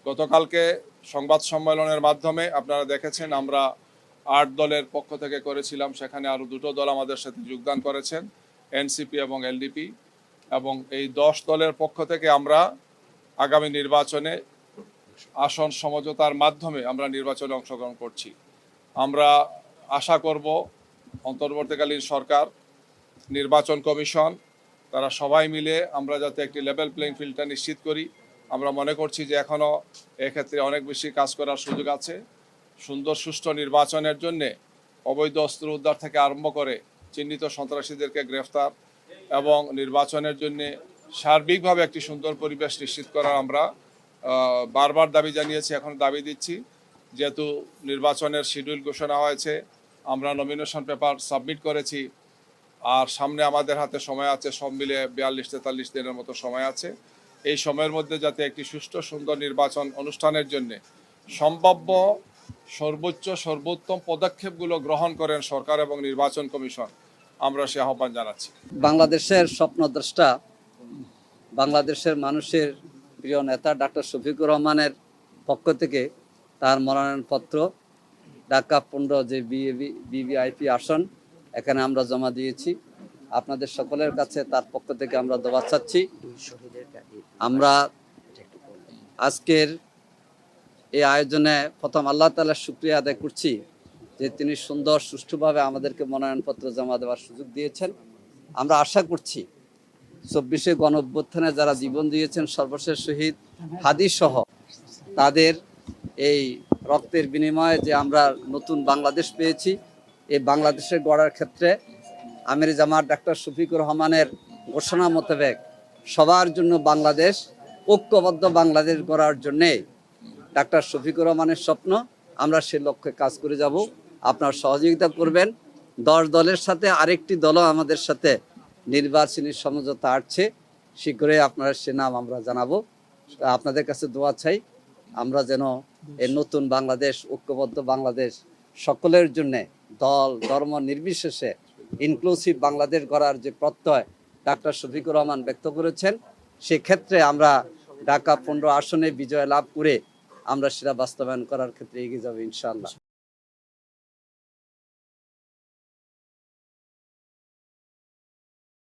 গতকালকে সংবাদ সম্মেলনের মাধ্যমে আপনারা দেখেছেন আমরা 8 দলের পক্ষ থেকে করেছিলাম, সেখানে আরও 2টো দল আমাদের সাথে যোগদান করেছেন, এনসিপি এবং এলডিপি, এবং এই 10 দলের পক্ষ থেকে আমরা আগামী নির্বাচনে আসন সমঝোতার মাধ্যমে আমরা নির্বাচনে অংশগ্রহণ করছি। আমরা আশা করব অন্তর্বর্তীকালীন সরকার, নির্বাচন কমিশন, তারা সবাই মিলে আমরা যাতে একটি লেভেল প্লেইং ফিল্ডটা নিশ্চিত করি। আমরা মনে করছি যে এখনও এক্ষেত্রে অনেক বেশি কাজ করার সুযোগ আছে। সুন্দর সুষ্ঠু নির্বাচনের জন্যে অবৈধ অস্ত্র উদ্ধার থেকে আরম্ভ করে চিহ্নিত সন্ত্রাসীদেরকে গ্রেফতার এবং নির্বাচনের জন্যে সার্বিকভাবে একটি সুন্দর পরিবেশ নিশ্চিত করার আমরা বারবার দাবি জানিয়েছি, এখন দাবি দিচ্ছি। যেহেতু নির্বাচনের শিডিউল ঘোষণা হয়েছে, আমরা নমিনেশন পেপার সাবমিট করেছি, আর সামনে আমাদের হাতে সময় আছে, সব মিলে 42-43 দিনের মতো সময় আছে। এই সময়ের মধ্যে যাতে একটি সুষ্ঠু সুন্দর নির্বাচন অনুষ্ঠানের জন্য সম্ভাব্য সর্বোত্তম পদক্ষেপগুলো গ্রহণ করেন সরকার এবং নির্বাচন কমিশন, আমরা সে আহ্বান জানাচ্ছি। বাংলাদেশের স্বপ্নদ্রষ্টা, বাংলাদেশের মানুষের প্রিয় নেতা ডাক্তার শফিকুর রহমানের পক্ষ থেকে তার মনোনয়নপত্র ঢাকা 15 যে ভিভিআইপি আসন এখানে আমরা জমা দিয়েছি। আপনাদের সকলের কাছে তার পক্ষ থেকে আমরা দোয়া চাচ্ছি। আমরা আজকের এই আয়োজনে প্রথম আল্লাহ তাআলার শুকরিয়া আদায় করছি যে তিনি সুন্দর সুষ্ঠুভাবে আমাদেরকে মনোনয়নপত্র জমা দেওয়ার সুযোগ দিয়েছেন। আমরা আশা করছি 24শে গণঅভ্যুত্থানে যারা জীবন দিয়েছেন, সর্বশেষ শহীদ হাদি সহ তাদের এই রক্তের বিনিময়ে যে আমরা নতুন বাংলাদেশ পেয়েছি, এই বাংলাদেশের গড়ার ক্ষেত্রে আমির জামাত ডাক্তার শফিকুর রহমানের ঘোষণা মোতাবেক সবার জন্য বাংলাদেশ, ঐক্যবদ্ধ বাংলাদেশ গড়ার জন্যে ডাক্তার শফিকুর রহমানের স্বপ্ন, আমরা সে লক্ষ্যে কাজ করে যাব। আপনার সহযোগিতা করবেন। 10 দলের সাথে আরেকটি দলও আমাদের সাথে নির্বাচনী সমঝোতা আসছে, শীঘ্রই আপনার সে নাম আমরা জানাবো। আপনাদের কাছে দোয়া চাই আমরা যেন এই নতুন বাংলাদেশ, ঐক্যবদ্ধ বাংলাদেশ, সকলের জন্যে দল ধর্ম নির্বিশেষে ইনক্লুসিভ বাংলাদেশ গড়ার যে প্রত্যয় ডাক্তার শফিকুর রহমান ব্যক্ত করেছেন, সেক্ষেত্রে আমরা ঢাকা 15 আসনে বিজয় লাভ করে আমরা সেটা বাস্তবায়ন করার ক্ষেত্রে এগিয়ে যাবো ইনশাআল্লাহ।